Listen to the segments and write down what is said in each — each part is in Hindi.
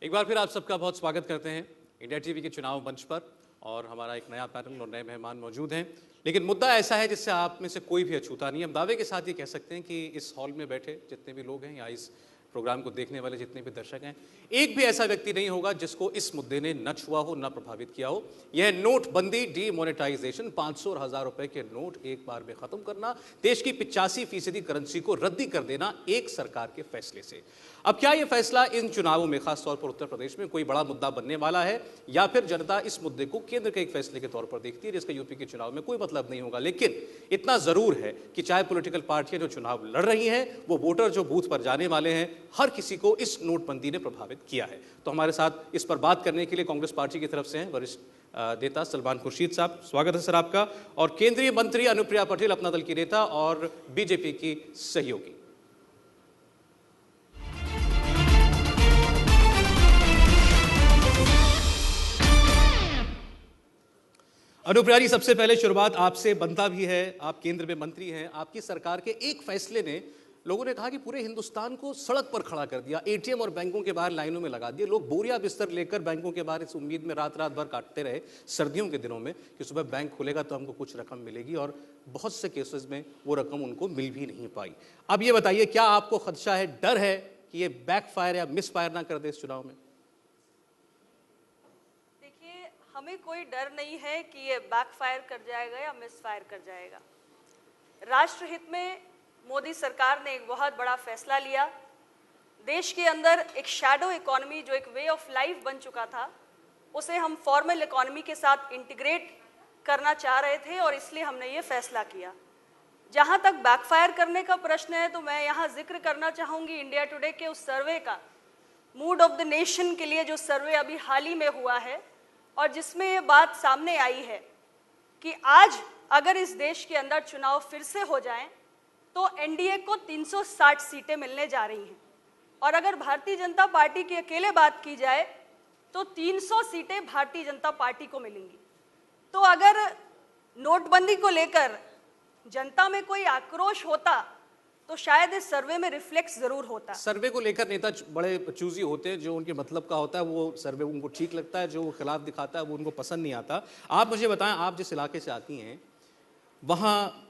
एक बार फिर आप सबका बहुत स्वागत करते हैं इंडिया टीवी के चुनाव मंच पर। और हमारा एक नया पैनल और नए मेहमान मौजूद हैं, लेकिन मुद्दा ऐसा है जिससे आप में से कोई भी अछूता नहीं। हम दावे के साथ ये कह सकते हैं कि इस हॉल में बैठे जितने भी लोग हैं या इस प्रोग्राम को देखने वाले जितने भी दर्शक हैं, एक भी ऐसा व्यक्ति नहीं होगा जिसको इस मुद्दे ने न छुआ हो, न प्रभावित किया हो। यह नोटबंदी, डीमोनेटाइजेशन, 500 और 1000 रुपए के नोट एक बार में खत्म करना, देश की 85% करेंसी को रद्दी कर देना एक सरकार के फैसले से। अब क्या यह फैसला इन चुनावों में, खासतौर पर उत्तर प्रदेश में, कोई बड़ा मुद्दा बनने वाला है, या फिर जनता इस मुद्दे को केंद्र के एक फैसले के तौर पर देखती है जिसका यूपी के चुनाव में कोई मतलब नहीं होगा। लेकिन इतना जरूर है कि चाहे पॉलिटिकल पार्टियां जो चुनाव लड़ रही हैं, वो वोटर जो बूथ पर जाने वाले हैं, हर किसी को इस नोटबंदी ने प्रभावित किया है। तो हमारे साथ इस पर बात करने के लिए कांग्रेस पार्टी की तरफ से हैं वरिष्ठ नेता सलमान खुर्शीद साहब। स्वागत है सर आपका। और केंद्रीय मंत्री अनुप्रिया पटेल, अपना दल की नेता और बीजेपी की सहयोगी। अनुप्रिया जी, सबसे पहले शुरुआत आपसे बनता भी है, आप केंद्र में मंत्री हैं। आपकी सरकार के एक फैसले ने, लोगों ने कहा कि पूरे हिंदुस्तान को सड़क पर खड़ा कर दिया, एटीएम और बैंकों के बाहर लाइनों में लगा दिए। लोग बोरिया बिस्तर लेकर बैंकों के बाहर इस उम्मीद में रात रात भर काटते रहे सर्दियों के दिनों में कि सुबह बैंक खुलेगा तो हमको कुछ रकम मिलेगी, और बहुत से केसेस में वो रकम उनको मिल भी नहीं पाई। अब ये बताइए, क्या आपको खदशा है, डर है कि ये बैकफायर या मिसफायर ना कर दे इस चुनाव में? हमें कोई डर नहीं है कि ये बैकफायर कर जाएगा या मिसफायर कर जाएगा। राष्ट्रहित में मोदी सरकार ने एक बहुत बड़ा फैसला लिया। देश के अंदर एक शैडो इकोनॉमी, जो एक वे ऑफ लाइफ बन चुका था, उसे हम फॉर्मल इकोनॉमी के साथ इंटीग्रेट करना चाह रहे थे, और इसलिए हमने ये फैसला किया। जहाँ तक बैकफायर करने का प्रश्न है, तो मैं यहाँ जिक्र करना चाहूँगी इंडिया टुडे के उस सर्वे का, मूड ऑफ द नेशन के लिए जो सर्वे अभी हाल ही में हुआ है, और जिसमें ये बात सामने आई है कि आज अगर इस देश के अंदर चुनाव फिर से हो जाएं, तो एनडीए को 360 सीटें मिलने जा रही हैं, और अगर भारतीय जनता पार्टी की अकेले बात की जाए तो 300 सीटें भारतीय जनता पार्टी को मिलेंगी। तो अगर नोटबंदी को लेकर जनता में कोई आक्रोश होता तो शायद इस सर्वे में रिफ्लेक्स जरूर होता। सर्वे को लेकर नेता बड़े चूजी होते हैं, जो उनके मतलब का होता है वो सर्वे उनको ठीक लगता है, जो वो खिलाफ दिखाता है वो उनको पसंद नहीं आता। आप मुझे बताएं, आप जिस इलाके से आती हैं वहाँ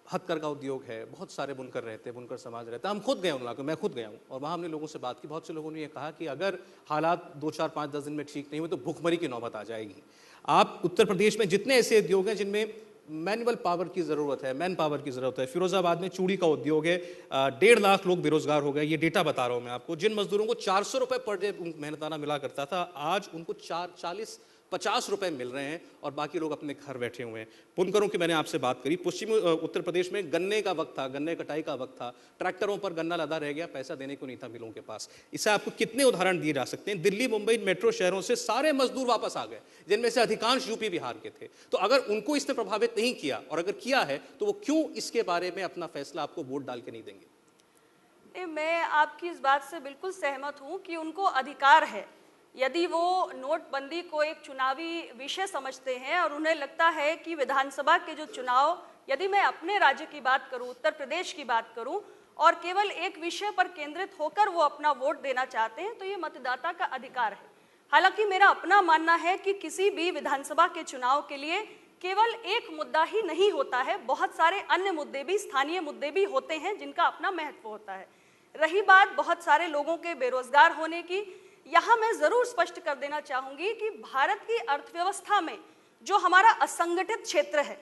हथकरघा उद्योग है, बहुत सारे बुनकर रहते हैं, बुनकर समाज रहता है। हम खुद गए उन इलाकों में, मैं खुद गया हूँ, और वहाँ हमने लोगों से बात की। बहुत से लोगों ने ये कहा कि अगर हालात 2, 4, 5, 10 दिन में ठीक नहीं हुए तो भुखमरी की नौबत आ जाएगी। आप उत्तर प्रदेश में जितने ऐसे उद्योग हैं जिनमें मैनुअल पावर की ज़रूरत है, मैन पावर की ज़रूरत है, फिरोजाबाद में चूड़ी का उद्योग है, 1.5 लाख लोग बेरोजगार हो गए। ये डेटा बता रहा हूँ मैं आपको। जिन मजदूरों को 400 रुपये पर डे मेहनताना मिला करता था, आज उनको 40-50 रुपए मिल रहे हैं, और बाकी लोग अपने घर बैठे हुए हैं। बुनकरों की मैंने आपसे बात करी। पश्चिमी उत्तर प्रदेश में गन्ने का वक्त था, गन्ने कटाई का वक्त था, ट्रैक्टरों पर गन्ना लदा रह गया, पैसा देने को नहीं था मिलों के पास। इससे आपको कितने उदाहरण दिए जा सकते हैं। दिल्ली, मुंबई मेट्रो शहरों से सारे मजदूर वापस आ गए, जिनमें से अधिकांश यूपी बिहार के थे। तो अगर उनको इसने प्रभावित नहीं किया, और अगर किया है, तो वो क्यों इसके बारे में अपना फैसला आपको वोट डाल के नहीं देंगे? मैं आपकी इस बात से बिल्कुल सहमत हूँ कि उनको अधिकार है। यदि वो नोटबंदी को एक चुनावी विषय समझते हैं और उन्हें लगता है कि विधानसभा के जो चुनाव, यदि मैं अपने राज्य की बात करूं, उत्तर प्रदेश की बात करूं, और केवल एक विषय पर केंद्रित होकर वो अपना वोट देना चाहते हैं, तो ये मतदाता का अधिकार है। हालांकि मेरा अपना मानना है कि किसी भी विधानसभा के चुनाव के लिए केवल एक मुद्दा ही नहीं होता है, बहुत सारे अन्य मुद्दे भी, स्थानीय मुद्दे भी होते हैं जिनका अपना महत्व होता है। रही बात बहुत सारे लोगों के बेरोजगार होने की, यहाँ मैं जरूर स्पष्ट कर देना चाहूंगी कि भारत की अर्थव्यवस्था में जो हमारा असंगठित क्षेत्र है,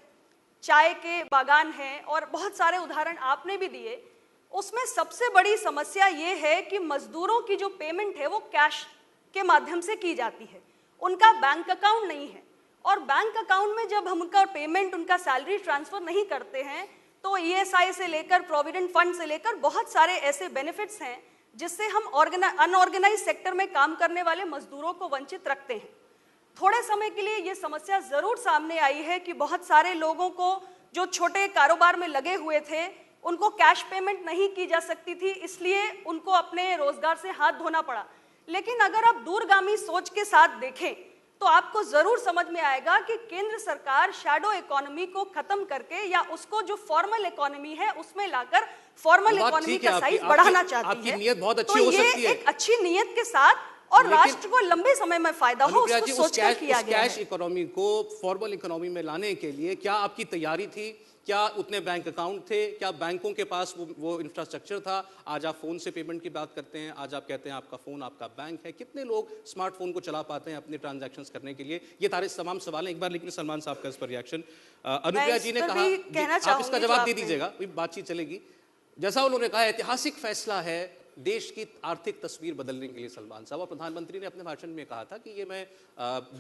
चाय के बागान हैं और बहुत सारे उदाहरण आपने भी दिए, उसमें सबसे बड़ी समस्या ये है कि मजदूरों की जो पेमेंट है वो कैश के माध्यम से की जाती है, उनका बैंक अकाउंट नहीं है। और बैंक अकाउंट में जब हम उनका पेमेंट, उनका सैलरी ट्रांसफर नहीं करते हैं, तो ईएसआई से लेकर प्रोविडेंट फंड से लेकर बहुत सारे ऐसे बेनिफिट्स हैं जिससे हम अनऑर्गेनाइज सेक्टर में काम करने वाले मजदूरों को वंचित रखते हैं। थोड़े समय के लिए ये समस्या जरूर सामने आई है कि बहुत सारे लोगों को जो छोटे कारोबार में लगे हुए थे, उनको कैश पेमेंट नहीं की जा सकती थी, इसलिए उनको अपने रोजगार से हाथ धोना पड़ा। लेकिन अगर आप दूरगामी सोच के साथ देखें तो आपको जरूर समझ में आएगा कि केंद्र सरकार शैडो इकोनॉमी को खत्म करके, या उसको जो फॉर्मल इकोनॉमी है उसमें लाकर फॉर्मल इकोनॉमी का साइज बढ़ाना चाहती है। आपकी नीयत बहुत अच्छी तो हो सकती है। एक अच्छी नीयत के साथ और लेकिन राष्ट्र को लंबे समय में फायदा हो अनुप्रिया उसको जी, सोचकर किया गया कैश है। इकोनॉमी को फॉर्मल इकोनॉमी में लाने के लिए क्या आपकी तैयारी थी? क्या उतने बैंक अकाउंट थे? क्या बैंकों के पास वो इंफ्रास्ट्रक्चर था? आज आप फोन से पेमेंट की बात करते हैं, आज आप कहते हैं आपका फोन आपका बैंक है। कितने लोग स्मार्टफोन को चला पाते हैं अपने ट्रांजैक्शंस करने के लिए? ये तमाम सवाल हैं। एक बार लेकिन सलमान साहब का इस पर रिएक्शन। अनुप्रिया जी ने इस पर कहा, भी कहना आप इसका चाहूंगी जो जवाब दे आपने- दीजिएगा, बातचीत चलेगी। जैसा उन्होंने कहा, ऐतिहासिक फैसला है देश की आर्थिक तस्वीर बदलने के लिए सलमान साहब। और प्रधानमंत्री ने अपने भाषण में कहा था कि ये मैं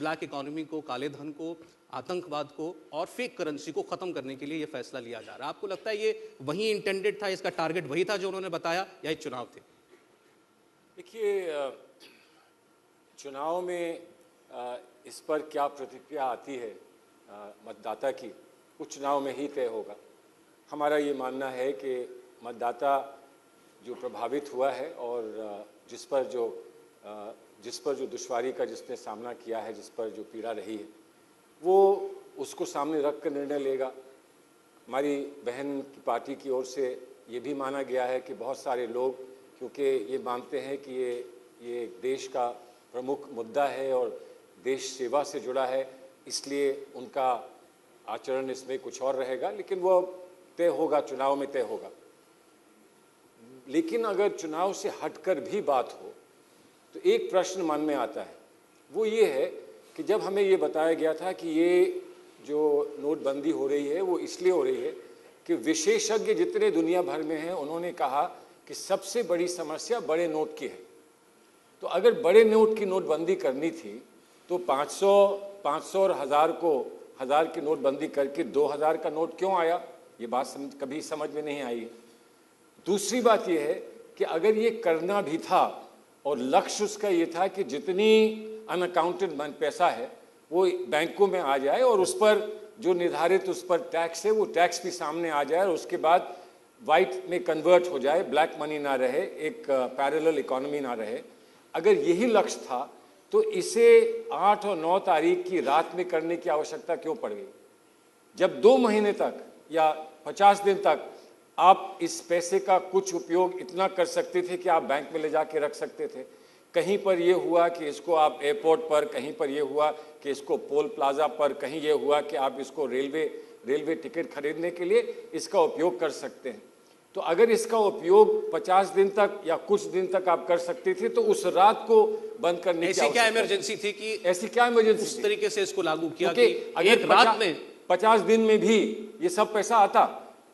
ब्लैक इकोनॉमी को, काले धन को, आतंकवाद को और फेक करेंसी को खत्म करने के लिए ये फैसला लिया जा रहा है। आपको लगता है ये वही इंटेंडेड था, इसका टारगेट वही था जो उन्होंने बताया, या ये चुनाव थे? देखिए, चुनाव में इस पर क्या प्रतिक्रिया आती है मतदाता की, कुछ चुनाव में ही तय होगा। हमारा ये मानना है कि मतदाता जो प्रभावित हुआ है और जिस पर जो दुश्वारी का जिसने सामना किया है, जिस पर जो पीड़ा रही है, वो उसको सामने रख कर निर्णय लेगा। हमारी बहन की पार्टी की ओर से ये भी माना गया है कि बहुत सारे लोग, क्योंकि ये मानते हैं कि ये देश का प्रमुख मुद्दा है और देश सेवा से जुड़ा है, इसलिए उनका आचरण इसमें कुछ और रहेगा, लेकिन वो तय होगा, चुनाव में तय होगा। लेकिन अगर चुनाव से हटकर भी बात हो तो एक प्रश्न मन में आता है, वो ये है कि जब हमें ये बताया गया था कि ये जो नोटबंदी हो रही है वो इसलिए हो रही है कि विशेषज्ञ जितने दुनिया भर में हैं उन्होंने कहा कि सबसे बड़ी समस्या बड़े नोट की है। तो अगर बड़े नोट की नोटबंदी करनी थी तो 500 और 1000 की नोटबंदी करके 2000 का नोट क्यों आया, ये बात कभी समझ में नहीं आई है। दूसरी बात यह है कि अगर ये करना भी था और लक्ष्य उसका ये था कि जितनी अनअकाउंटेड पैसा है वो बैंकों में आ जाए और उस पर जो निर्धारित उस पर टैक्स है वो टैक्स भी सामने आ जाए और उसके बाद वाइट में कन्वर्ट हो जाए, ब्लैक मनी ना रहे, एक पैरेलल इकोनॉमी ना रहे, अगर यही लक्ष्य था तो इसे 8 और 9 तारीख की रात में करने की आवश्यकता क्यों पड़ गई? जब 2 महीने तक या 50 दिन तक आप इस पैसे का कुछ उपयोग इतना कर सकते थे कि आप बैंक में ले जाके रख सकते थे। कहीं पर यह हुआ कि इसको आप एयरपोर्ट पर, कहीं पर यह हुआ कि इसको टोल प्लाजा पर, कहीं यह हुआ कि आप इसको रेलवे टिकट खरीदने के लिए इसका उपयोग कर सकते हैं। तो अगर इसका उपयोग 50 दिन तक या कुछ दिन तक आप कर सकते थे तो उस रात को बंद करने की ऐसी क्या इमरजेंसी थी कि ऐसी क्या इमरजेंसी उस तरीके से इसको लागू किया कि कि एक रात में 50 दिन में भी ये सब पैसा आता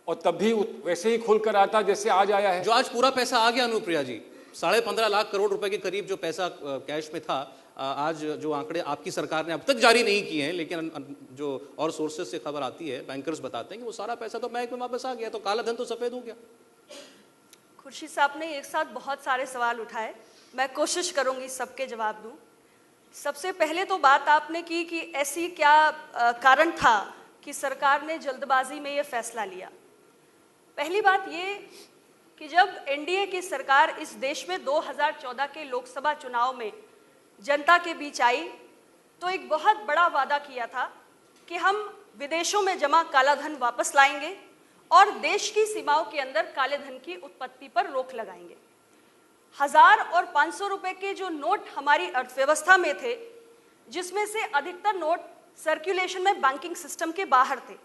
और तब भी वैसे ही खुलकर आता जैसे आज आया है। जो आज पूरा पैसा आ गया अनुप्रिया जी, 15.5 लाख करोड़ रुपए के करीब जो पैसा कैश में था, आज जो आंकड़े आपकी सरकार ने अब तक जारी नहीं किए हैं, लेकिन जो और सोर्सेज से खबर आती है, बैंकर्स बताते हैं कि वो सारा पैसा तो बैंक में वापस आ गया, तो काला धन तो सफेद हो गया। खुर्शीद साहब ने एक साथ बहुत सारे सवाल उठाए, मैं कोशिश करूंगी सबके जवाब दूं। सबसे पहले तो बात आपने की कि ऐसी क्या कारण था कि सरकार ने जल्दबाजी में ये फैसला लिया। पहली बात ये कि जब एनडीए की सरकार इस देश में 2014 के लोकसभा चुनाव में जनता के बीच आई तो एक बहुत बड़ा वादा किया था कि हम विदेशों में जमा काला धन वापस लाएंगे और देश की सीमाओं के अंदर काले धन की उत्पत्ति पर रोक लगाएंगे। 1000 और 500 रुपए के जो नोट हमारी अर्थव्यवस्था में थे, जिसमें से अधिकतर नोट सर्कुलेशन में बैंकिंग सिस्टम के बाहर थे,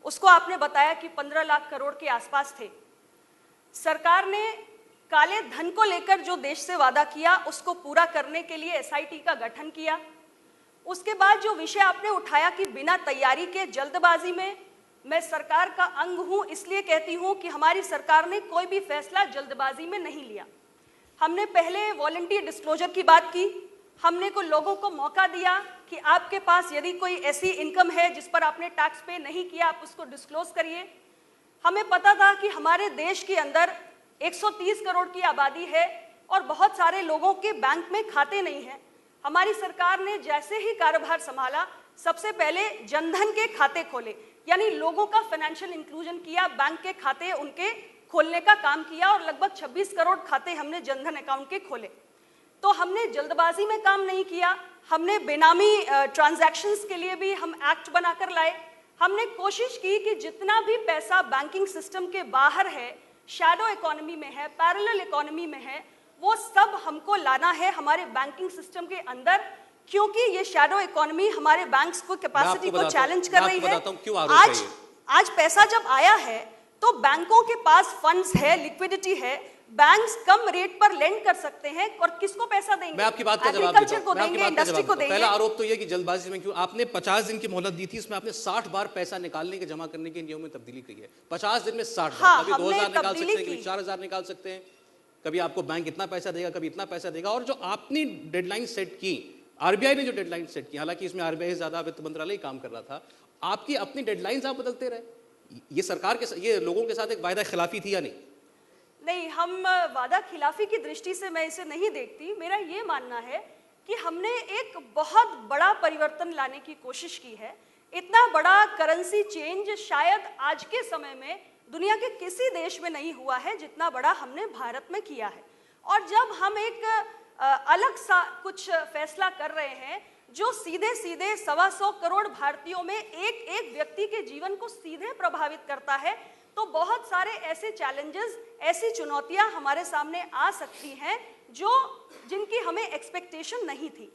उसको आपने बताया कि 15 लाख करोड़ के आसपास थे। सरकार ने काले धन को लेकर जो देश से वादा किया उसको पूरा करने के लिए एसआईटी का गठन किया। उसके बाद जो विषय आपने उठाया कि बिना तैयारी के जल्दबाजी में, मैं सरकार का अंग हूं इसलिए कहती हूं कि हमारी सरकार ने कोई भी फैसला जल्दबाजी में नहीं लिया। हमने पहले वॉलंटियर डिस्क्लोजर की बात की, हमने को लोगों को मौका दिया कि आपके पास यदि कोई ऐसी इनकम है जिस पर आपने टैक्स पे नहीं किया, आप उसको डिस्क्लोज करिए। हमें पता था कि हमारे देश के अंदर 130 करोड़ की आबादी है और बहुत सारे लोगों के बैंक में खाते नहीं हैं। हमारी सरकार ने जैसे ही कारोबार संभाला, सबसे पहले जनधन के खाते खोले, यानी लोगों का फाइनेंशियल इंक्लूजन किया, बैंक के खाते उनके खोलने का काम किया और लगभग 26 करोड़ खाते हमने जनधन अकाउंट के खोले। तो हमने जल्दबाजी में काम नहीं किया, हमने बेनामी ट्रांजैक्शंस के लिए भी हम एक्ट बनाकर लाए। हमने कोशिश की कि जितना भी पैसा बैंकिंग सिस्टम के बाहर है, शैडो इकोनॉमी में है, पैरेलल इकोनॉमी में है, वो सब हमको लाना है हमारे बैंकिंग सिस्टम के अंदर, क्योंकि ये शैडो इकोनॉमी हमारे बैंक्स को कैपेसिटी को चैलेंज कर रही है। आज पैसा जब आया है तो बैंकों के पास फंड्स है, लिक्विडिटी है, बैंक्स कम रेट पर लेंड कर सकते हैं, और किसको पैसा देंगे? मैं आपकी बात का जवाब एग्रीकल्चर को देंगे, इंडस्ट्री को देंगे। पहला आरोप तो ये कि जल्दबाजी में क्यों आपने 50 दिन की मोहलत दी थी, इसमें आपने 60 बार पैसा निकालने के जमा करने के नियमों में तब्दीली की है। 50 दिन में 60 बार, कभी 2000 निकाल सकते हैं, कभी 4000 निकाल सकते हैं, कभी आपको बैंक इतना पैसा देगा, कभी इतना पैसा देगा। और जो आपने डेडलाइन सेट की, आरबीआई ने जो डेडलाइन सेट की, हालांकि इसमें आरबीआई से ज्यादा वित्त मंत्रालय काम कर रहा था, आपकी अपनी डेडलाइंस आप बदलते रहे। ये सरकार के, ये लोगों के साथ एक वायदा खिलाफी थी या नहीं? नहीं, हम वादा खिलाफी की दृष्टि से मैं इसे नहीं देखती। मेरा ये मानना है कि हमने एक बहुत बड़ा परिवर्तन लाने की कोशिश की है। इतना बड़ा करेंसी चेंज शायद आज के समय में दुनिया के किसी देश में नहीं हुआ है जितना बड़ा हमने भारत में किया है। और जब हम एक अलग सा कुछ फैसला कर रहे हैं जो सीधे सीधे 125 करोड़ भारतीयों में एक एक व्यक्ति के जीवन को सीधे प्रभावित करता है, तो बहुत सारे ऐसे चैलेंजेस, ऐसी चुनौतियां हमारे सामने आ सकती हैं जिनकी हमें एक्सपेक्टेशन नहीं थी।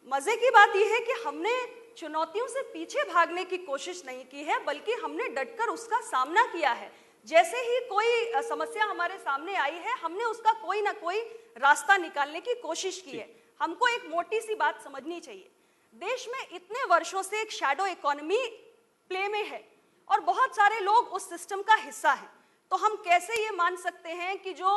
मजे की बात यह है कि हमने चुनौतियों से पीछे भागने की कोशिश नहीं की है, बल्कि हमने डटकर उसका सामना किया है। जैसे ही कोई समस्या हमारे सामने आई है, हमने उसका कोई ना कोई रास्ता निकालने की कोशिश की है। हमको एक मोटी सी बात समझनी चाहिए, देश में इतने वर्षों से एक शैडो इकोनॉमी प्ले में है और बहुत सारे लोग उस सिस्टम का हिस्सा हैं। तो हम कैसे ये मान सकते हैं कि जो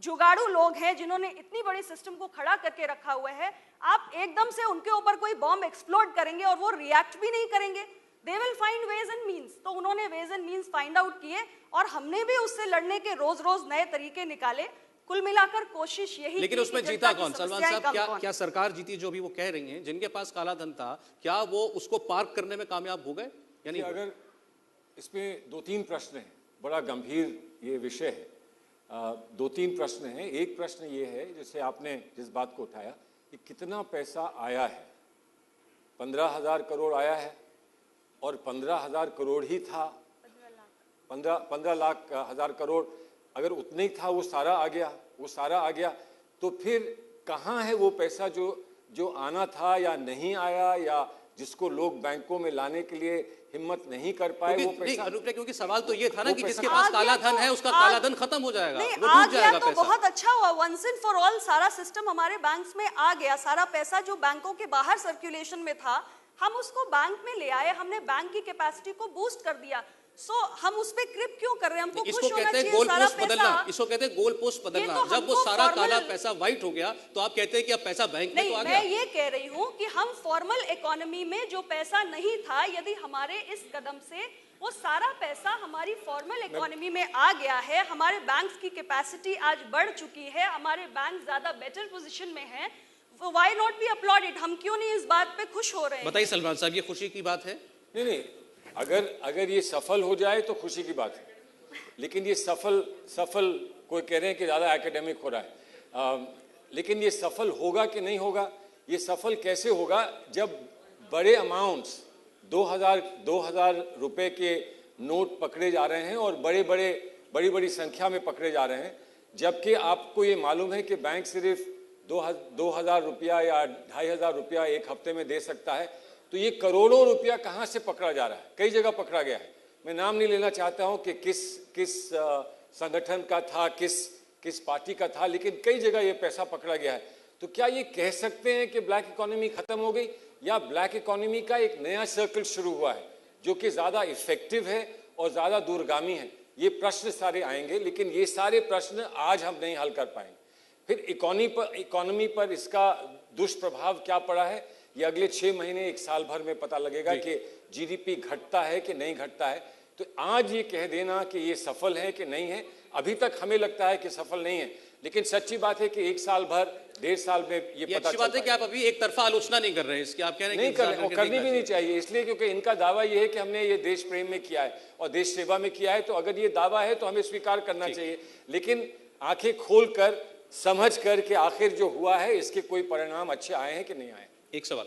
जुगाड़ू लोग हैं जिन्होंने इतनी बड़ी सिस्टम को खड़ा करके रखा हुआ है, आप एकदम से उनके ऊपर कोई बॉम्ब एक्सप्लोड करेंगे और वो रिएक्ट भी नहीं करेंगे? They will find ways and means. तो उन्होंने ways and means find out किए और हमने भी उससे लड़ने के रोज रोज नए तरीके निकाले। कुल मिलाकर कोशिश यही, लेकिन उसमें जीता कौन? सलमान साहब, क्या सरकार जीती जो भी वो कह रही हैं, जिनके पास काला धन था, क्या वो उसको पार्क करने में कामयाब हो गए या नहीं? अगर इसमें 2-3 प्रश्न हैं, बड़ा गंभीर ये विषय है। 2-3 प्रश्न हैं। एक प्रश्न ये है, जैसे आपने जिस बात को उठाया कि कितना पैसा आया है, 15,000 करोड़ आया है और 15,000 करोड़ ही था, 15 लाख हजार करोड़ अगर उतने ही था, वो सारा आ गया, तो फिर कहाँ है वो पैसा जो आना था या नहीं आया, या जिसको लोग बैंकों में लाने के लिए हिम्मत नहीं कर पाए वो पैसा? अनुप्रिया, क्योंकि सवाल तो ये था ना कि जिसके पास काला धन है उसका काला धन खत्म हो जाएगा, नहीं, वो डूब जाएगा तो पैसा। बहुत अच्छा हुआ, वंस एंड फॉर ऑल सारा सिस्टम हमारे बैंक्स में आ गया। सारा पैसा जो बैंकों के बाहर सर्कुलेशन में था, हम उसको बैंक में ले आए, हमने बैंक की कैपेसिटी को बूस्ट कर दिया। हम उस पे क्रिप क्यों कर रहे हैं? हमको खुश होना चाहिए। गोल पोस्ट बदलना, इसको कहते हैं गोल पोस्ट बदलना। तो जब वो सारा काला पैसा व्हाइट हो गया तो आप कहते हैं कि अब पैसा बैंक में तो आ गया। मैं ये कह रही हूँ कि हम फॉर्मल इकोनॉमी में जो पैसा नहीं था, यदि हमारे इस कदम से वो सारा पैसा हमारी फॉर्मल इकोनॉमी में आ गया है, हमारे बैंक्स की कैपेसिटी आज बढ़ चुकी है, हमारे बैंक ज्यादा बेटर पोजीशन में है, व्हाई नॉट बी अपलॉडेड? हम क्यों नहीं इस बात पे खुश हो रहे हैं? बताइए सलमान साहब, ये खुशी की बात है? नहीं, अगर ये सफल हो जाए तो खुशी की बात है, लेकिन ये सफल कोई कह रहे हैं कि ज़्यादा एकेडमिक हो रहा है, लेकिन ये सफल होगा कि नहीं होगा? ये सफल कैसे होगा जब बड़े अमाउंट्स 2000 रुपए के नोट पकड़े जा रहे हैं और बड़ी संख्या में पकड़े जा रहे हैं, जबकि आपको ये मालूम है कि बैंक सिर्फ 2000 रुपया या 2500 रुपया एक हफ्ते में दे सकता है। तो ये करोड़ों रुपया कहाँ से पकड़ा जा रहा है? कई जगह पकड़ा गया है। मैं नाम नहीं लेना चाहता हूँ कि किस संगठन का था, किस पार्टी का था, लेकिन कई जगह ये पैसा पकड़ा गया है। तो क्या ये कह सकते हैं कि ब्लैक इकोनॉमी खत्म हो गई, या ब्लैक इकोनॉमी का एक नया सर्कल शुरू हुआ है जो कि ज़्यादा इफेक्टिव है और ज़्यादा दूरगामी है? ये प्रश्न सारे आएंगे, लेकिन ये सारे प्रश्न आज हम नहीं हल कर पाएंगे। फिर इकोनॉमी पर इसका दुष्प्रभाव क्या पड़ा है, ये अगले 6 महीने 1 साल भर में पता लगेगा कि जीडीपी घटता है कि नहीं घटता है। तो आज ये कह देना कि ये सफल है कि नहीं है, अभी तक हमें लगता है कि सफल नहीं है, लेकिन सच्ची बात है कि 1 साल भर 1.5 साल में ये पता अच्छी बात है कि आप अभी एक तरफा आलोचना नहीं कर रहे हैं इसकी, आप कह रहे हैं नहीं कर रहे हैं, और करनी भी नहीं चाहिए, इसलिए क्योंकि इनका दावा ये है कि हमने ये देश प्रेम में किया है और देश सेवा में किया है। तो अगर ये दावा है तो हमें स्वीकार करना चाहिए, लेकिन आंखें खोल कर समझ कर कि आखिर जो हुआ है इसके कोई परिणाम अच्छे आए हैं कि नहीं आए। एक सवाल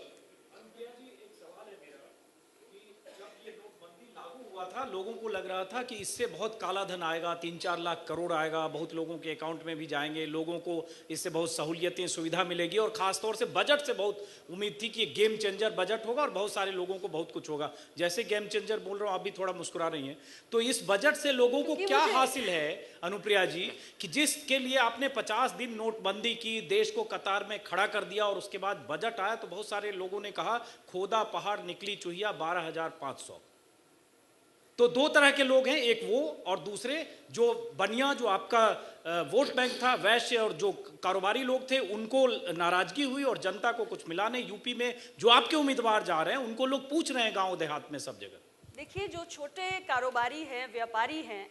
हुआ था, लोगों को लग रहा था कि इससे बहुत काला धन आएगा, 3-4 लाख करोड़ आएगा, बहुत लोगों के अकाउंट में भी जाएंगे, लोगों को इससे बहुत सहूलियतें सुविधा मिलेगी, और खासतौर से बजट से बहुत उम्मीद थी कि गेम चेंजर बजट होगा और बहुत सारे लोगों को बहुत कुछ होगा। जैसे गेम चेंजर बोल रहा हूँ, आप भी थोड़ा मुस्कुरा रही हैं, तो इस बजट से लोगों को क्या हासिल है अनुप्रिया जी, कि जिसके लिए आपने 50 दिन नोटबंदी की, देश को कतार में खड़ा कर दिया, और उसके बाद बजट आया तो बहुत सारे लोगों ने कहा खोदा पहाड़ निकली चूहिया 12,500। तो दो तरह के लोग हैं, एक वो और दूसरे जो बनिया, जो आपका वोट बैंक था, वैश्य और जो कारोबारी लोग थे, उनको नाराजगी हुई और जनता को कुछ मिला नहीं। यूपी में जो आपके उम्मीदवार जा रहे हैं उनको लोग पूछ रहे हैं गांव देहात में सब जगह। देखिए, जो छोटे कारोबारी हैं, व्यापारी हैं,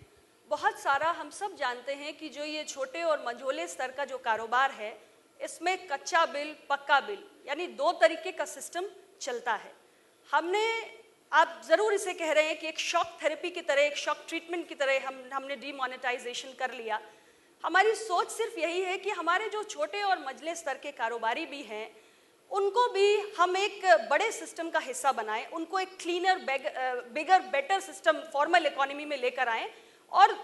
बहुत सारा हम सब जानते हैं कि जो ये छोटे और मंझोले स्तर का जो कारोबार है, इसमें कच्चा बिल, पक्का बिल, यानी 2 तरीके का सिस्टम चलता है। आप ज़रूर इसे कह रहे हैं कि एक शॉक थेरेपी की तरह, एक शॉक ट्रीटमेंट की तरह हमने डीमोनेटाइजेशन कर लिया। हमारी सोच सिर्फ यही है कि हमारे जो छोटे और मझले स्तर के कारोबारी भी हैं, उनको भी हम एक बड़े सिस्टम का हिस्सा बनाएं, उनको एक क्लीनर, बिगर, बेटर सिस्टम, फॉर्मल इकोनॉमी में लेकर आएं, और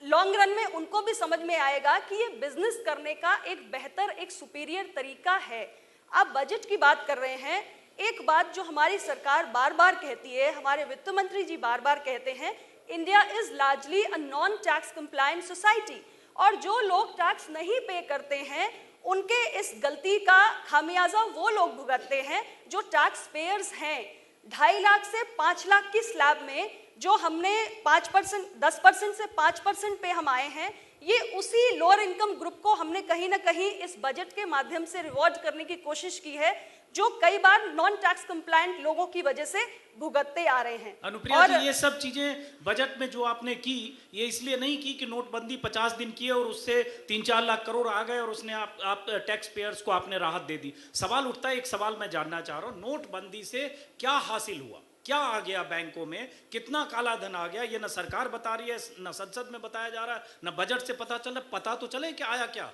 लॉन्ग रन में उनको भी समझ में आएगा कि ये बिजनेस करने का एक बेहतर, एक सुपीरियर तरीका है। आप बजट की बात कर रहे हैं, एक बात जो हमारी सरकार बार बार कहती है, हमारे वित्त मंत्री जी बार बार कहते हैं, India is largely a non tax compliant society, और जो लोग टैक्स नहीं पे करते हैं उनके इस गलती का खामियाजा वो लोग भुगतते हैं जो टैक्स पेयर्स हैं। 2.5 लाख से 5 लाख की स्लैब में जो हमने 5%, 10% से 5% पे हम आए हैं, ये उसी लोअर इनकम ग्रुप को हमने कहीं ना कहीं इस बजट के माध्यम से रिवॉर्ड करने की कोशिश की है, जो कई बार नॉन टैक्स कंप्लायंट लोगों की वजह से भुगतते आ रहे हैं। अनुप्रिया जी, ये सब चीजें बजट में जो आपने की, ये इसलिए नहीं की कि नोटबंदी 50 दिन की और उससे 3-4 लाख करोड़ आ गए और उसने आप टैक्स पेयर्स को आपने राहत दे दी। सवाल उठता है, एक सवाल मैं जानना चाह रहा हूं, नोटबंदी से क्या हासिल हुआ, क्या आ गया बैंकों में, कितना काला धन आ गया? ये न सरकार बता रही है, न संसद में बताया जा रहा है, न बजट से पता चल रहा। पता तो चले कि आया क्या।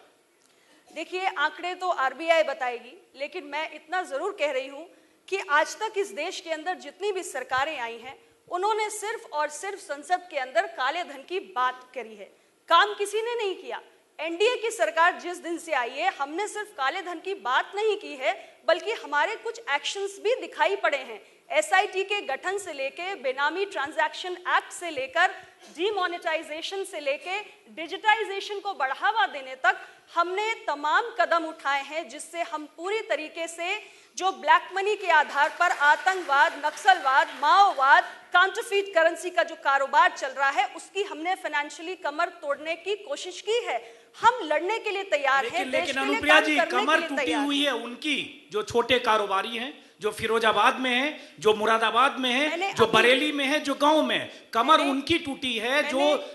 देखिए, आंकड़े तो आरबीआई बताएगी, लेकिन मैं इतना जरूर कह रही हूं कि आज तक इस देश के अंदर जितनी भी सरकारें आई हैं, उन्होंने सिर्फ और सिर्फ संसद के अंदर काले धन की बात करी है, काम किसी ने नहीं किया। एनडीए की सरकार जिस दिन से आई है, हमने सिर्फ काले धन की बात नहीं की है, बल्कि हमारे कुछ एक्शंस भी दिखाई पड़े हैं। एसआईटी के गठन से लेके, बेनामी ट्रांजैक्शन एक्ट से लेकर, डीमोनेटाइजेशन से लेके डिजिटाइजेशन को बढ़ावा देने तक हमने तमाम कदम उठाए हैं, जिससे हम पूरी तरीके से जो ब्लैक मनी के आधार पर आतंकवाद, नक्सलवाद, माओवाद, काउंटरफीट करेंसी का जो कारोबार चल रहा है, उसकी हमने फाइनेंशियली कमर तोड़ने की कोशिश की है। हम लड़ने के लिए तैयार हैं। लेकिन अनुप्रिया जी, कमर टूटी हुई है उनकी जो छोटे कारोबारी हैं, जो फिरोजाबाद में है, जो मुरादाबाद में है, जो बरेली में है, जो गांव में है। कमर उनकी टूटी है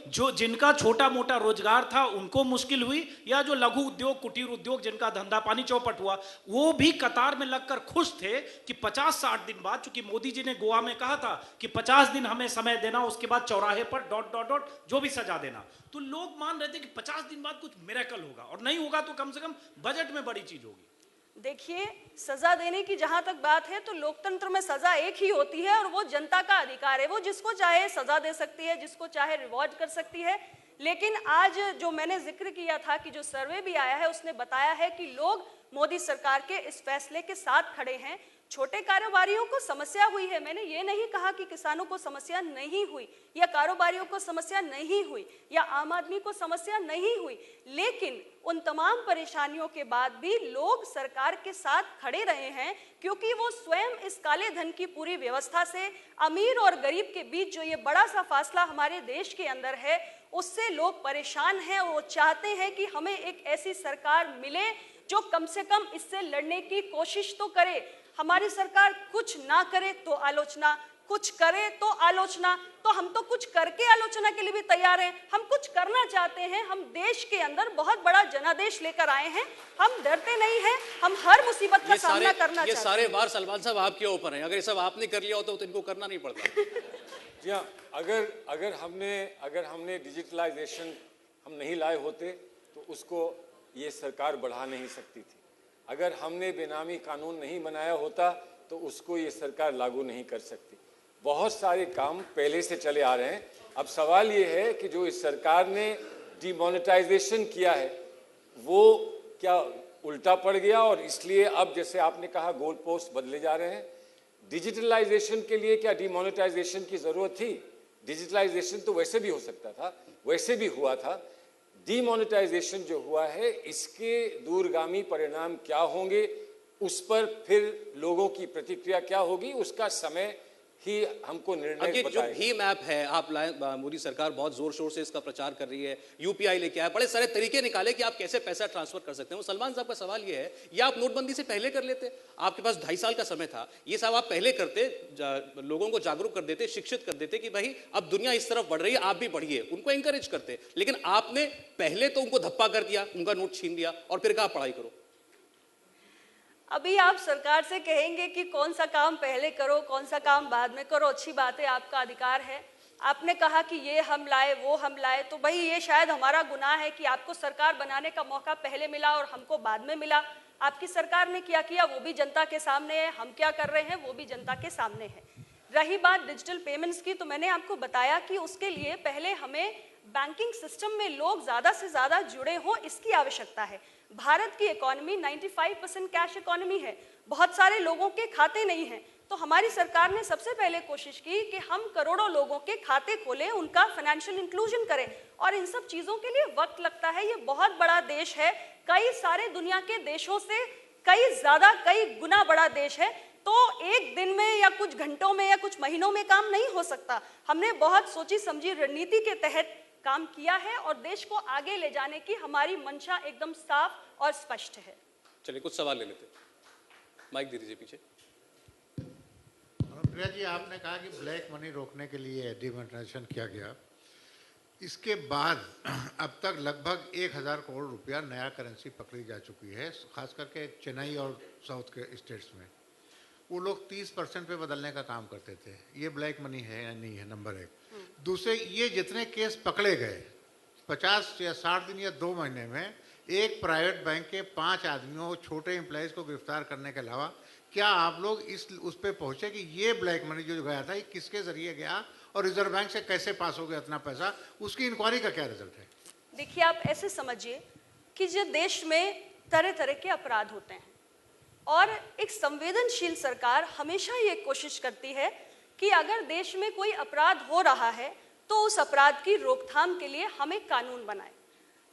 जो जिनका छोटा मोटा रोजगार था उनको मुश्किल हुई, या जो लघु उद्योग, कुटीर उद्योग, जिनका धंधा पानी चौपट हुआ, वो भी कतार में लगकर खुश थे कि 50-60 दिन बाद, चूंकि मोदी जी ने गोवा में कहा था कि 50 दिन हमें समय देना, उसके बाद चौराहे पर ... जो भी सजा देना, तो लोग मान रहे थे कि 50 दिन बाद कुछ मिरेकल होगा, और नहीं होगा तो कम से कम बजट में बड़ी चीज होगी। देखिए, सजा देने की जहां तक बात है, तो लोकतंत्र में सजा एक ही होती है, और वो जनता का अधिकार है। वो जिसको चाहे सजा दे सकती है, जिसको चाहे रिवॉर्ड कर सकती है। लेकिन आज जो मैंने जिक्र किया था कि जो सर्वे भी आया है, उसने बताया है कि लोग मोदी सरकार के इस फैसले के साथ खड़े हैं। छोटे कारोबारियों को समस्या हुई है, मैंने ये नहीं कहा कि किसानों को समस्या नहीं हुई, या कारोबारियों को समस्या नहीं हुई, या आम आदमी को समस्या नहीं हुई, लेकिन उन तमाम परेशानियों के बाद भी लोग सरकार के साथ खड़े रहे हैं, क्योंकि वो स्वयं इस काले धन की पूरी व्यवस्था से, अमीर और गरीब के बीच जो ये बड़ा सा फासला हमारे देश के अंदर है, उससे लोग परेशान हैं। वो चाहते हैं कि हमें एक ऐसी सरकार मिले जो कम से कम इससे लड़ने की कोशिश तो करे। हमारी सरकार कुछ ना करे तो आलोचना, कुछ करे तो आलोचना, तो हम तो कुछ करके आलोचना के लिए भी तैयार हैं। हम कुछ करना चाहते हैं, हम देश के अंदर बहुत बड़ा जनादेश लेकर आए हैं, हम डरते नहीं हैं, हम हर मुसीबत का सामना करना चाहते हैं। ये सारे वार सलमान साहब आपके ऊपर हैं, अगर ये सब आपने कर लिया होता तो इनको करना नहीं पड़ता। जी हाँ, अगर हमने डिजिटलाइजेशन हम नहीं लाए होते तो उसको ये सरकार बढ़ा नहीं सकती थी। अगर हमने बेनामी कानून नहीं बनाया होता तो उसको ये सरकार लागू नहीं कर सकती। बहुत सारे काम पहले से चले आ रहे हैं। अब सवाल ये है कि जो इस सरकार ने डिमोनेटाइजेशन किया है वो क्या उल्टा पड़ गया, और इसलिए अब जैसे आपने कहा गोल पोस्ट बदले जा रहे हैं। डिजिटलाइजेशन के लिए क्या डिमोनेटाइजेशन की ज़रूरत थी? डिजिटलाइजेशन तो वैसे भी हो सकता था, वैसे भी हुआ था। डिमोनेटाइजेशन जो हुआ है इसके दूरगामी परिणाम क्या होंगे, उस पर फिर लोगों की प्रतिक्रिया क्या होगी, उसका समय ही हमको निर्णय अब ये जो बताएगा। भीम ऐप है आप मोदी सरकार बहुत जोर शोर से इसका प्रचार कर रही है, यूपीआई लेके आया, बड़े सारे तरीके निकाले कि आप कैसे पैसा ट्रांसफर कर सकते हैं। वो सलमान साहब का सवाल ये है, ये आप नोटबंदी से पहले कर लेते, आपके पास 2.5 साल का समय था, ये सब आप पहले करते, लोगों को जागरूक कर देते, शिक्षित कर देते कि भाई अब दुनिया इस तरफ बढ़ रही है, आप भी बढ़िए, उनको एंकरेज करते। लेकिन आपने पहले तो उनको धप्पा कर दिया, उनका नोट छीन लिया और फिर कहा पढ़ाई करो। अभी आप सरकार से कहेंगे कि कौन सा काम पहले करो, कौन सा काम बाद में करो, अच्छी बात है, आपका अधिकार है। आपने कहा कि ये हम लाए, वो हम लाए, तो भाई ये शायद हमारा गुनाह है कि आपको सरकार बनाने का मौका पहले मिला और हमको बाद में मिला। आपकी सरकार ने क्या किया वो भी जनता के सामने है, हम क्या कर रहे हैं वो भी जनता के सामने है। रही बात डिजिटल पेमेंट्स की, तो मैंने आपको बताया कि उसके लिए पहले हमें बैंकिंग सिस्टम में लोग ज़्यादा से ज़्यादा जुड़े हों, इसकी आवश्यकता है। भारत की इकोनॉमी 95% कैश इकोनॉमी है, बहुत सारे लोगों के खाते नहीं हैं, तो हमारी सरकार ने सबसे पहले कोशिश की कि हम करोड़ों लोगों के खाते खोलें, उनका फाइनेंशियल इंक्लूजन करें। और इन सब चीज़ों के लिए वक्त लगता है, ये बहुत बड़ा देश है, कई सारे दुनिया के देशों से कई गुना बड़ा देश है, तो एक दिन में या कुछ घंटों में या कुछ महीनों में काम नहीं हो सकता। हमने बहुत सोची समझी रणनीति के तहत काम किया है और देश को आगे ले जाने की हमारी मंशा एकदम साफ और स्पष्ट है। चलिए कुछ सवाल ले लेते, माइक दे दीजिए पीछे। प्रिया जी, आपने कहा कि ब्लैक मनी रोकने के लिए डिमोनेटाइजेशन किया गया, इसके बाद अब तक लगभग 1000 करोड़ रुपया नया करेंसी पकड़ी जा चुकी है, खास करके चेन्नई और साउथ के स्टेट्स में। वो लोग 30% पे बदलने का काम करते थे। ये ब्लैक मनी है या नहीं है, नंबर 1। दूसरे, ये जितने केस पकड़े गए 50 या 60 दिन या 2 महीने में, एक प्राइवेट बैंक के 5 आदमियों, छोटे एम्प्लॉयज़ को गिरफ्तार करने के अलावा, क्या आप लोग उस पे पहुंचे कि ये ब्लैक मनी जो गया था ये किसके जरिए गया और रिजर्व बैंक से कैसे पास हो गया इतना पैसा, उसकी इंक्वायरी का क्या रिजल्ट है? देखिए, आप ऐसे समझिए कि जो देश में तरह तरह के अपराध होते हैं और एक संवेदनशील सरकार हमेशा ये कोशिश करती है कि अगर देश में कोई अपराध हो रहा है तो उस अपराध की रोकथाम के लिए हमें कानून बनाए।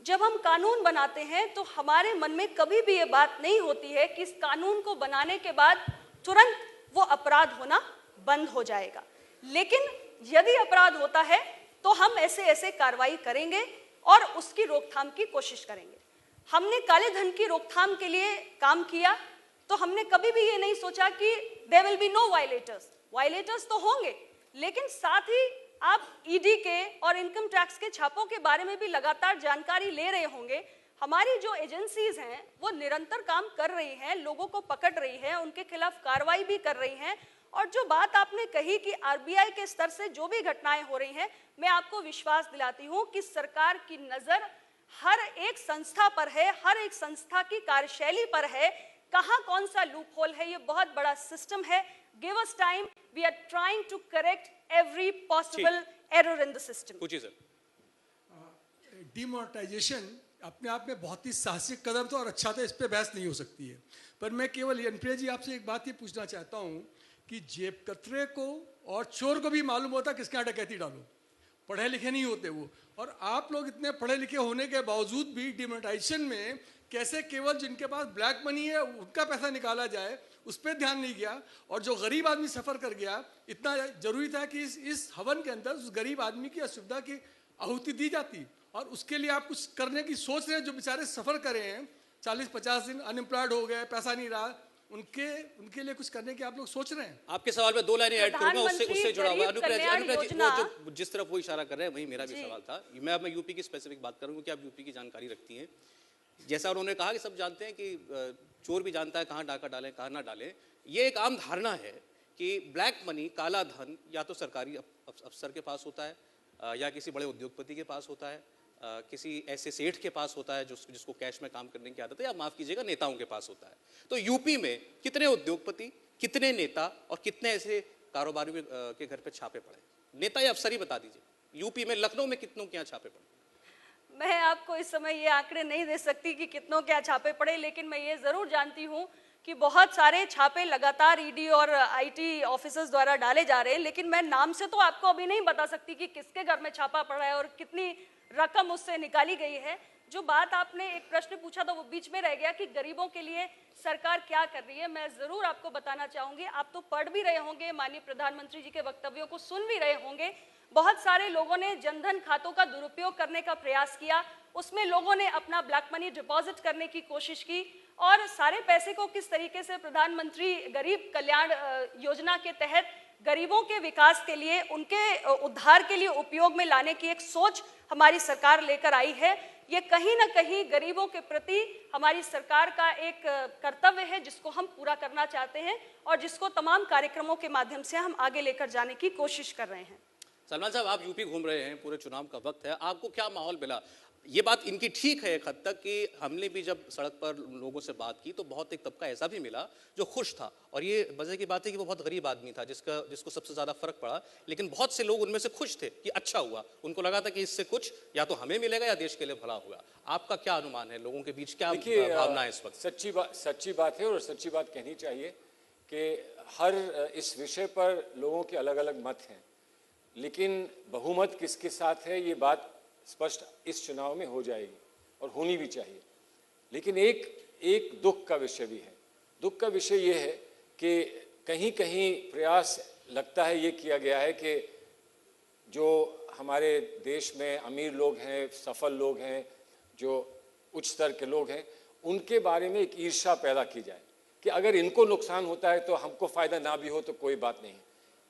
जब हम कानून बनाते हैं तो हमारे मन में कभी भी ये बात नहीं होती है कि इस कानून को बनाने के बाद तुरंत वो अपराध होना बंद हो जाएगा। लेकिन यदि अपराध होता है तो हम ऐसे ऐसे कार्रवाई करेंगे और उसकी रोकथाम की कोशिश करेंगे। हमने काले धन की रोकथाम के लिए काम किया तो हमने कभी भी ये नहीं सोचा कि there will be no violators. Violators तो होंगे, लेकिन साथ ही आप ईडी के और इनकम टैक्स के छापों के बारे में भी लगातार जानकारी ले रहे होंगे। हमारी जो एजेंसीज हैं वो निरंतर काम कर रही हैं, लोगों को पकड़ रही हैं, उनके खिलाफ कार्रवाई भी कर रही हैं। और जो बात आपने कही कि आरबीआई के स्तर से जो भी घटनाएं हो रही हैं, मैं आपको विश्वास दिलाती हूं कि सरकार की नजर हर एक संस्था पर है, हर एक संस्था की कार्यशैली पर है, कहां कौन सा लूप होल है। ये बहुत बड़ा सिस्टम है। Give us time, we are trying to correct every possible error in the system. पूछिए सर। डिमोनेटाइजेशन अपने आप में बहुत ही साहसिक कदम था और अच्छा था, इस पे बहस नहीं हो सकती है। पर मैं केवल प्रिया जी आपसे एक बात ये पूछना चाहता हूँ कि जेब कतरे को और चोर को भी मालूम होता किसके यहाँ डकैती डालो, पढ़े लिखे नहीं होते वो। और आप लोग इतने पढ़े लिखे होने के बावजूद भी डिमोनेटाइजेशन में कैसे केवल जिनके पास ब्लैक मनी है उनका पैसा निकाला जाए, उस पर ध्यान नहीं गया। और जो गरीब आदमी सफ़र कर गया, इतना जरूरी था कि इस हवन के अंदर उस गरीब आदमी की असुविधा की आहुति दी जाती। और उसके लिए आप कुछ करने की सोच रहे हैं। जो बेचारे सफ़र करे हैं 40-50 दिन, अनएम्प्लॉयड हो गए, पैसा नहीं रहा, उनके लिए कुछ करने की आप लोग सोच रहे हैं? आपके सवाल में 2 लाइनें ऐड करूंगा, उससे जुड़ा हुआ। अनुप्रिया जी योजना, जो जिस तरफ वो इशारा कर रहे हैं वही मेरा भी सवाल था। मैं अब यूपी की स्पेसिफिक बात करूंगा कि आप यूपी की जानकारी रखती हैं। जैसा उन्होंने कहा कि सब जानते हैं कि चोर भी जानता है कहाँ डाका डालें कहाँ ना डालें। ये एक आम धारणा है कि ब्लैक मनी, काला धन या तो सरकारी अफसर के पास होता है या किसी बड़े उद्योगपति के पास होता है, किसी ऐसे सेठ के पास होता है जिसको कैश में काम करने की आदत है, या माफ़ कीजिएगा नेताओं के पास होता है। तो यूपी में कितने उद्योगपति, कितने नेता और कितने ऐसे कारोबारियों के घर पे छापे पड़े? नेता या अफसर ही बता दीजिए, यूपी में, लखनऊ में कितनों के यहाँ छापे पड़े? मैं आपको इस समय ये आंकड़े नहीं दे सकती कि कितनों क्या छापे पड़े, लेकिन मैं ये जरूर जानती हूँ कि बहुत सारे छापे लगातार ईडी और आईटी ऑफिसर्स द्वारा डाले जा रहे हैं, लेकिन मैं नाम से तो आपको अभी नहीं बता सकती कि किसके घर में छापा पड़ा है और कितनी रकम उससे निकाली गई है। जो बात आपने एक प्रश्न पूछा था वो बीच में रह गया कि गरीबों के लिए सरकार क्या कर रही है। मैं जरूर आपको बताना चाहूंगी, आप तो पढ़ भी रहे होंगे, माननीय प्रधानमंत्री जी के वक्तव्यों को सुन भी रहे होंगे। बहुत सारे लोगों ने जनधन खातों का दुरुपयोग करने का प्रयास किया, उसमें लोगों ने अपना ब्लैक मनी डिपॉजिट करने की कोशिश की और सारे पैसे को किस तरीके से प्रधानमंत्री गरीब कल्याण योजना के तहत गरीबों के विकास के लिए, उनके उद्धार के लिए उपयोग में लाने की एक सोच हमारी सरकार लेकर आई है। ये कहीं ना कहीं गरीबों के प्रति हमारी सरकार का एक कर्तव्य है जिसको हम पूरा करना चाहते हैं और जिसको तमाम कार्यक्रमों के माध्यम से हम आगे लेकर जाने की कोशिश कर रहे हैं। सलमान साहब, आप यूपी घूम रहे हैं, पूरे चुनाव का वक्त है, आपको क्या माहौल मिला? ये बात इनकी ठीक है एक हद तक कि हमने भी जब सड़क पर लोगों से बात की तो बहुत एक तबका ऐसा भी मिला जो खुश था, और ये मजे की बात है कि वो बहुत गरीब आदमी था जिसको सबसे ज्यादा फर्क पड़ा, लेकिन बहुत से लोग उनमें से खुश थे कि अच्छा हुआ, उनको लगा था कि इससे कुछ या तो हमें मिलेगा या देश के लिए भला होगा। आपका क्या अनुमान है, लोगों के बीच क्या भावना है इस वक्त? सच्ची बात है और सच्ची बात कहनी चाहिए कि हर इस विषय पर लोगों के अलग अलग मत हैं, लेकिन बहुमत किसके साथ है ये बात स्पष्ट इस चुनाव में हो जाएगी और होनी भी चाहिए। लेकिन एक दुख का विषय भी है। दुख का विषय ये है कि कहीं कहीं प्रयास लगता है ये किया गया है कि जो हमारे देश में अमीर लोग हैं, सफल लोग हैं, जो उच्च स्तर के लोग हैं, उनके बारे में एक ईर्ष्या पैदा की जाए कि अगर इनको नुकसान होता है तो हमको फ़ायदा ना भी हो तो कोई बात नहीं।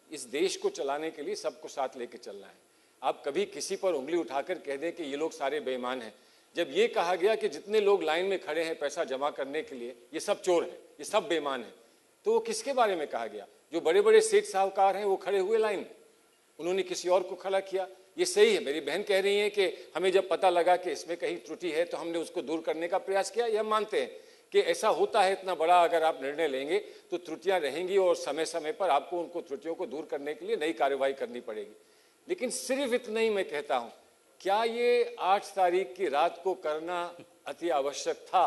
इस देश को चलाने के लिए सबको साथ लेके चलना है। आप कभी किसी पर उंगली उठाकर कह दें कि ये लोग सारे बेईमान हैं। जब ये कहा गया कि जितने लोग लाइन में खड़े हैं पैसा जमा करने के लिए ये सब चोर हैं, ये सब बेईमान हैं, तो वो किसके बारे में कहा गया? जो बड़े बड़े सेठ साहूकार हैं वो खड़े हुए लाइन में, उन्होंने किसी और को खड़ा किया। ये सही है, मेरी बहन कह रही है कि हमें जब पता लगा कि इसमें कहीं त्रुटि है तो हमने उसको दूर करने का प्रयास किया। ये हम मानते हैं कि ऐसा होता है, इतना बड़ा अगर आप निर्णय लेंगे तो त्रुटियां रहेंगी और समय समय पर आपको उनको त्रुटियों को दूर करने के लिए नई कार्रवाई करनी पड़ेगी। लेकिन सिर्फ इतना ही मैं कहता हूं, क्या ये 8 तारीख की रात को करना अति आवश्यक था?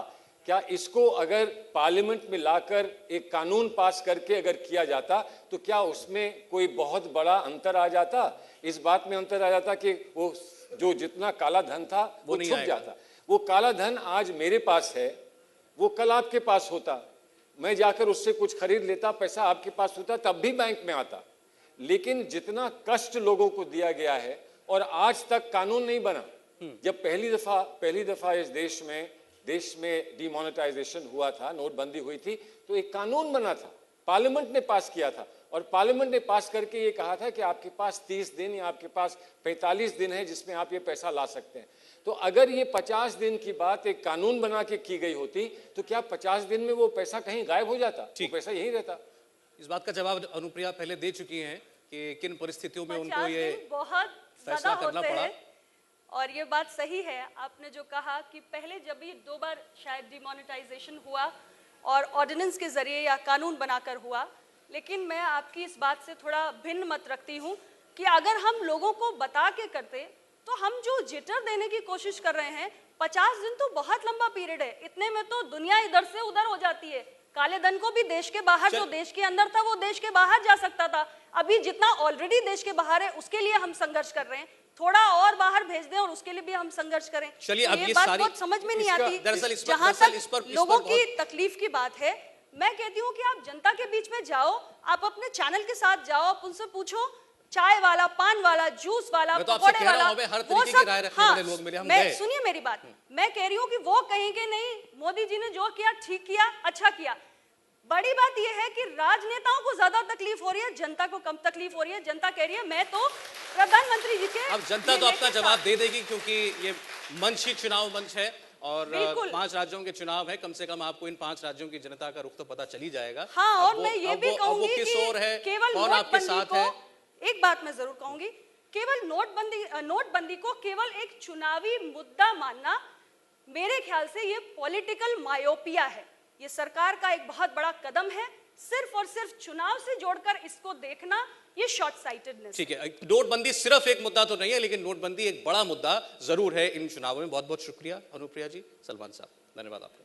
क्या इसको अगर पार्लियामेंट में लाकर एक कानून पास करके अगर किया जाता तो क्या उसमें कोई बहुत बड़ा अंतर आ जाता? इस बात में अंतर आ जाता कि वो जो जितना काला धन था वो छुप जाता। वो काला धन आज मेरे पास है, वो कल आपके पास होता, मैं जाकर उससे कुछ खरीद लेता, पैसा आपके पास होता, तब भी बैंक में आता। लेकिन जितना कष्ट लोगों को दिया गया है और आज तक कानून नहीं बना। जब पहली दफा इस देश में डिमोनेटाइजेशन हुआ था, नोटबंदी हुई थी, तो एक कानून बना था, पार्लियामेंट ने पास किया था और पार्लियामेंट ने पास करके ये कहा था कि आपके पास 30 दिन या आपके पास 45 दिन है जिसमें आप ये पैसा ला सकते हैं। तो अगर ये 50 दिन की बात एक कानून बना के की गई होती तो क्या 50 दिन में वो पैसा कहीं गायब हो जाता? वो पैसा यही रहता। इस बात का जवाब अनुप्रिया पहले दे चुकी हैं कि किन परिस्थितियों में उनको ये बहुत फैसला करना पड़ा। और ये बात सही है आपने जो कहा कि पहले जब भी 2 बार शायद डिमोनेटाइजेशन हुआ और ऑर्डिनेंस के जरिए या कानून बनाकर हुआ, लेकिन मैं आपकी इस बात से थोड़ा भिन्न मत रखती हूँ कि अगर हम लोगों को बता के करते तो हम जो जिटर देने की कोशिश कर रहे हैं, 50 दिन तो बहुत लंबा पीरियड है, इतने में तो दुनिया इधर से उधर हो जाती है। काले धन को भी देश के बाहर, जो देश के अंदर था वो देश के बाहर जा सकता था। अभी जितना ऑलरेडी देश के बाहर है उसके लिए हम संघर्ष कर रहे हैं, थोड़ा और बाहर भेज दें और उसके लिए भी हम संघर्ष करें। चलिए, अब ये ये बात सारी बहुत समझ में नहीं आती। जहां तक लोगों की तकलीफ की बात है, मैं कहती हूँ कि आप जनता के बीच में जाओ, आप अपने चैनल के साथ जाओ, आप उनसे पूछो, चाय वाला, पान वाला, जूस वाला, पकौड़े वाला, वो सब। हाँ, सुनिए मेरी बात, मैं कह रही हूँ कि वो कहेंगे नहीं मोदी जी ने जो किया ठीक किया, अच्छा किया। बड़ी बात यह है कि राजनेताओं को ज्यादा तकलीफ हो रही है, जनता को कम तकलीफ हो रही है। जनता कह रही है मैं तो प्रधानमंत्री जी के, अब जनता तो अपना जवाब दे देगी क्योंकि ये मंच ही चुनाव मंच है और 5 राज्यों के चुनाव है। कम से कम आपको इन 5 राज्यों की जनता का रुख तो पता चल ही जाएगा। हाँ, और मैं ये भी कहूंगी कि केवल कौन आपके साथ है। एक बात मैं जरूर कहूंगी, केवल नोटबंदी को केवल एक चुनावी मुद्दा मानना मेरे ख्याल से ये पॉलिटिकल मायोपिया है। ये सरकार का एक बहुत बड़ा कदम है सिर्फ और सिर्फ चुनाव से जोड़कर इसको देखना ये शॉर्ट साइटेडनेस। ठीक है, नोटबंदी सिर्फ एक मुद्दा तो नहीं है, लेकिन नोटबंदी एक बड़ा मुद्दा जरूर है इन चुनावों में। बहुत बहुत शुक्रिया अनुप्रिया जी, सलमान साहब, धन्यवाद आपका।